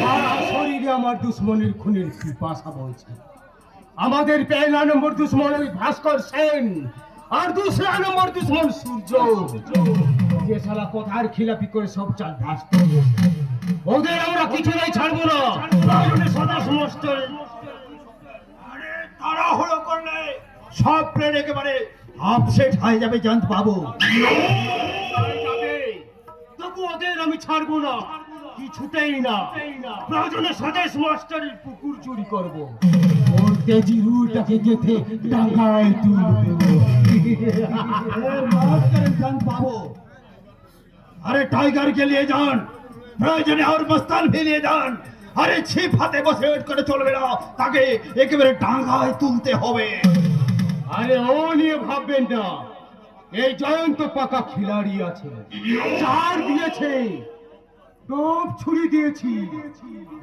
সারা শরীরে আমার দুশ্মনের খুনের পিপাসা বইছে। আমাদের পहला নম্বর দুশ্মন ওই ভাস্কর সেন, আর दूसरा নম্বর দুশ্মন সূর্য, যে শালা কথার খিলাপি করে সব চাল ধাস করবে। ওদের আমরা কিছুতেই ছাড়বো না। সদা সমস্ত আরে তাড়াহুড়ো করলে সব প্লেন একেবারে আপসেট হয়ে যাবে জানতে পাবো। তবু ওদের আমি ছাড়বো না, কিছুতেই না। প্রয়োজনে স্বদেশ মাস্টারের পুকুর চুরি করব, ওর তেজি রুটাকে গেথে ডাঙ্গায় তুলবো। জানতে পাবো। अरे टाइगर के लिए जान, प्रयोजने और मस्तान भी लिए जान। अरे छिप हाथे बसे वेट करे चलबे ना, ताके एकेबारे डांगाয় তুলতে হবে। আরে ও নিয়ে ভাববেন না, এই জয়ন্ত পাকা খিলাড়ি আছে, চার দিয়েছে, টোপ ছুরি দিয়েছি,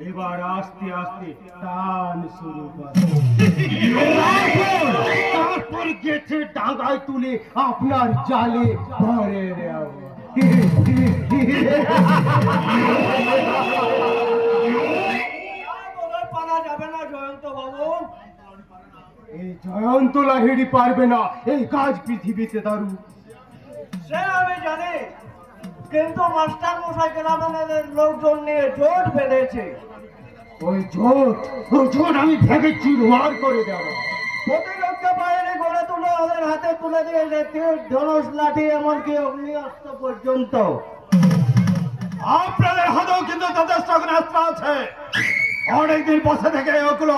এবার আস্তে আস্তে টান শুরু করো। তারপর গেছে ডাঙ্গায় তুলে আপনার জালে ভরে দেব। পারা যাবে না জয়ন্ত বাবু। এই জয়ন্ত লাহিড়ি পারবে না এই কাজ পৃথিবীতে দারু। সে আমি জানি, কিন্তু মাস্টার মশাই গ্রামের লোকজন নিয়ে জোট বেঁধেছে। ওই জোট আমি ভেঙে চুরমার করে দেব। প্রতিরক্ষা বাহিনী গড়ে তুলে ওদের হাতে তুলে দিয়েছে তীর, ধনুষ, লাঠি, এমনকি অগ্নিঅস্ত্র পর্যন্ত। আপনাদের হাতেও কিন্তু যথেষ্ট অস্ত্র আছে। অনেকদিন বসে থেকে ওগুলো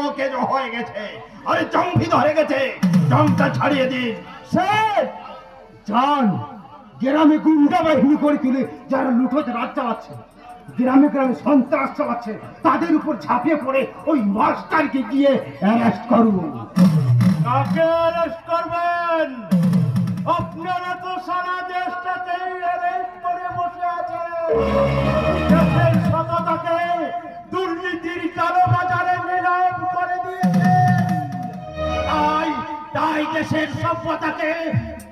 ওকে হয়ে গেছে, আরে জঙ্গি ধরে গেছে, জংটা ছাড়িয়ে দিন। স্যার যান, গ্রামে গুন্ডা বাহিনী করে তুলে যারা লুঠোতে রাজ চালাচ্ছে, গ্রামে গ্রামে সন্ত্রাস চালাচ্ছে, তাদের উপর ঝাঁপিয়ে পড়ে ওই মাস্টারকে গিয়ে অ্যারেস্ট করুন। কাকে অ্যারেস্ট করবেন? আপনারা তো সারা দেশটাকেই অ্যারেস্ট করে বসে আছেন। দেশের সততাকে দুর্নীতির কালোবাজারে নিলাম করে দিয়েছেন। তাই দেশের সভ্যতাকে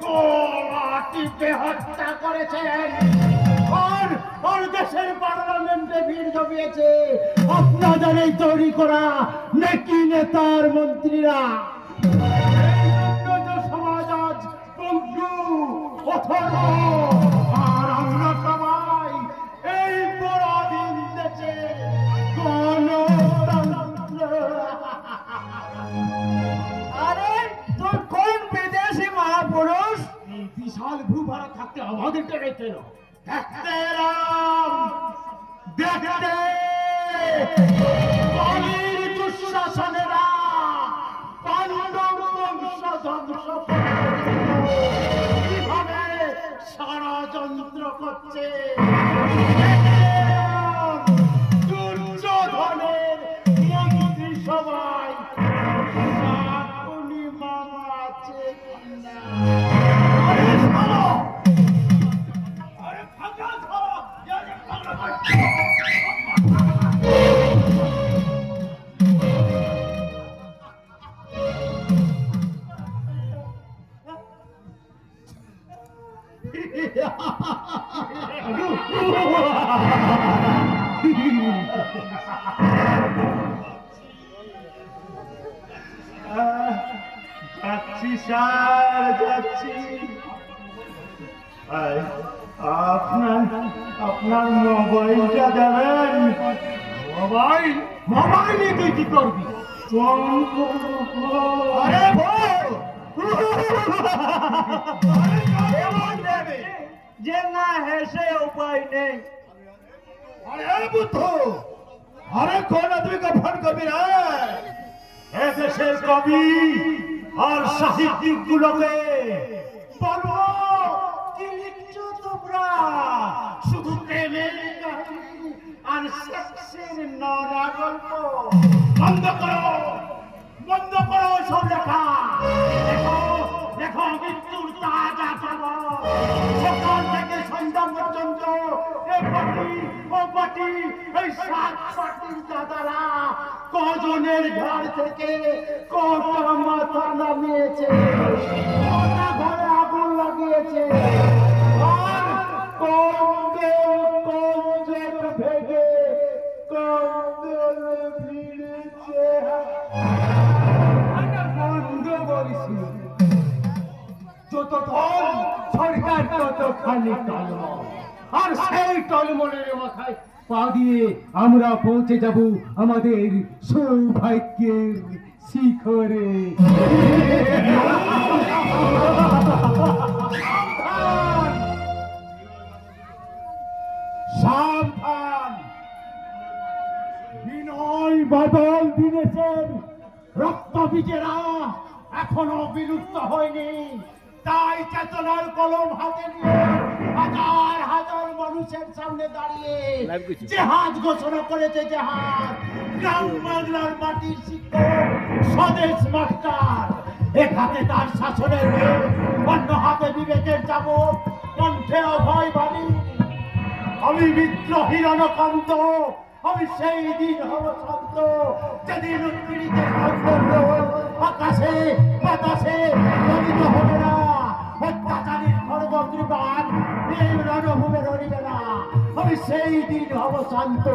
গোলা টিপে হত্যা করেছেন। আর দেশের পার্লামেন্টে ভিড় জমিয়েছে আপনাদের এই তৈরি করা নেকি নেতার মন্ত্রীরা। সমাজ আজ পঙ্গু, অথর্ব, আর আমরা সবাই এই পরাধীন দেশে গণতন্ত্র। আরে তুই কোন বিদেশি মহাপুরুষ? এই বিশাল ভূভারা থাকতে আমাদের টেনে কেন? দেখতে এলাম, দেখতে বালির দুঃশাসনেরা পাণ্ডব বংশ ধ্বংস কিভাবে ষড়যন্ত্র করছে। দুর্যোধনের মন্ত্রী সবাই শাকুনি মামা আছে কিনা? আরে শোনো, যাচ্ছি স্যার, যাচ্ছি। আপনার মোবাইলটা দেবেন? মোবাইল নিয়ে তুই কি করবি? আরে দেবে যে না হেসে উপায় নেই। আরে বুদ্ধ, আরে কোন আদমিকে ফোন করবি না? দেশের কবি আর সাহিত্যিক গুলোকে বলবো কি লিখছো তোমরা? শুধু প্রেমের কাহিনী আর সেক্সের নড়া গল্প। বন্ধ করো, বন্ধ করো সব লেখা। দেখো দেখো মৃত্যুর তাজা খবর। সকাল থেকে সন্ধ্যা পর্যন্ত এই সাত পার্টির দাদারা কজনের ঘর থেকে কটা মাথা নামিয়েছে, কটা ঘরে আগুন লাগিয়েছে, আর কোন জেট ভেঙে যত ধন, সরকার তত খালি টলমল। আর সেই টলমলের মাথায় পা দিয়ে আমরা পৌঁছে যাব আমাদের সৌভাগ্যের শিখরে। সাবধান! বিনয় বাদল দীনেশের রক্তবীজেরা এখনো বিলুপ্ত হয়নি। তাই চেতনার কলম হাতে নিয়ে হাজার হাজার মানুষের সামনে দাঁড়িয়ে জেহাদ ঘোষণা করেছে। জেহাদ! গ্রাম বাংলার মাটির শিক্ষক স্বদেশ মাস্টার এক হাতে তার শাসনের মেয়ে, অন্য হাতে বিবেকের চাবুক, কণ্ঠে অভয় বাণী। আমি বিদ্রোহী রণকান্ত, আমি সেই দিন হব শান্ত যেদিন উৎপীড়িতের নৈপুণ্য আকাশে বাতাসে দমিত হবে না। অত্যাচারীর খড়গগ্রীবাদ এই রণভূমে রণিবে না। আমি সেই দিন হব শান্ত,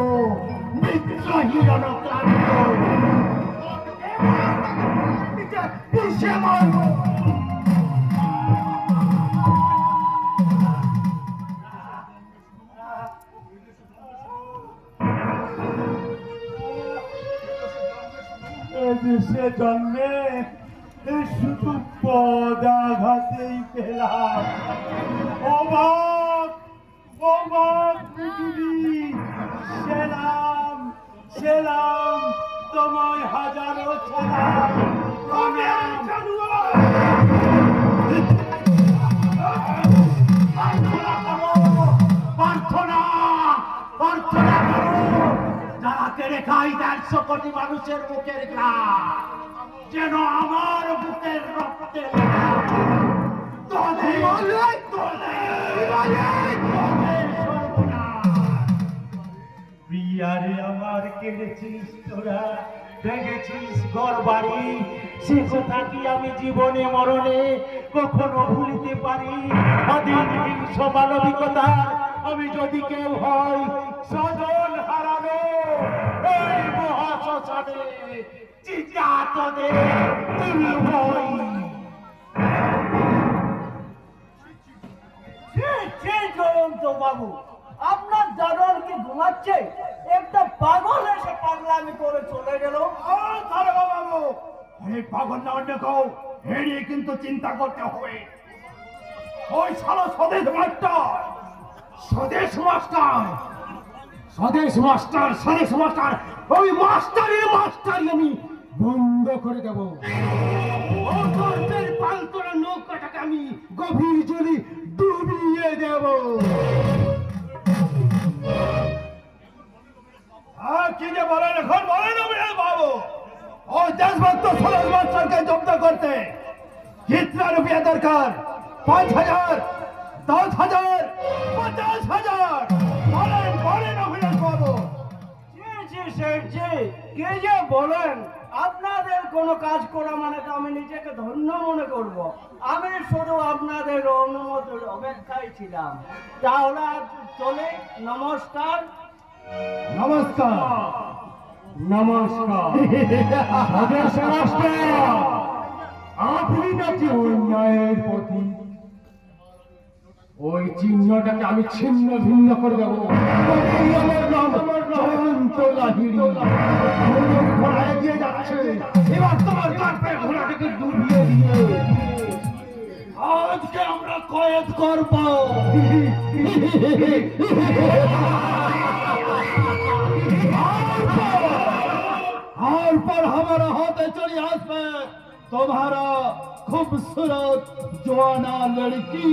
বিদ্রোহী রণক্লান্ত। দেশে জন্মে শুধু পদাঘাতেই পেলাম। অবাক অবাক পৃথিবী, সেলাম সেলাম তোমায় হাজারো সালাম। প্রার্থনা প্রার্থনা করো, যারা কেড়ে খাই 150 কোটি মানুষের বুকের গ্রাম, যেন আমার বুকের রক্তে প্রিয়ারে আমার কেড়েছিস তোরা, ভেঙেছিস ঘর বাড়ি, সে কথা কি আমি জীবনে মরণে কখনো ভুলিতে পারি? অধীন হিংস মানবিকতা আমি যদি কেউ হয় স্বজন হারানো এই মহাশ্মশানে চিতাতনে তুলবই। বাবু, আপনার জানোয়ার কি ঘুমাচ্ছে? একটা পাগল এসে পাগলামি করে চলে গেল। বাবু, এই পাগল না অন্য কেউ, এড়িয়ে কিন্তু চিন্তা করতে হবে। ওই শালা স্বদেশ মাস্টার, স্বদেশ মাস্টার, স্বদেশ মাস্টার, স্বদেশ মাস্টার, ওই মাস্টারের মাস্টারই আমি বন্ধ করে দেব। ও গর্বের পালতোলা নৌকাটাকে আমি গভীর জলে ডুবিয়ে দেব। কি যে বলেন এখন বলেন বাবু? ওই দেশভক্ত স্বদেশ মাস্টারকে জব্দ করতে কিতনা রুপিয়া দরকার? 5,000, 10,000, 50,000? বলেন বলেন অভিলাষ বাবু। কে যে বলেন? আপনাদের কোনো কাজ করা মানে তো আমি নিজেকে ধন্য মনে করব। আমি শুধু আপনাদের অনুমতির অপেক্ষায় ছিলাম। তাহলে আজ চলে। নমস্কার। নমস্কার নমস্কার। স্বদেশ মাস্টার, আপনি নাকি অন্যায়ের প্রতি? ওই চিহ্নটাকে আমি ছিন্ন ভিন্ন করে দেবো। আমার নাম জয়ন্ত লাহিড়ী। ঘোড়া এগিয়ে যাচ্ছে, এবার তোমার কাঠে ঘোড়াটাকে ডুবিয়ে দিয়ে আজকে আমরা কয়েদ করব। और पर हमारा हाथे चली आसमे तुम्हारा खूबसूरत जवाना लड़की।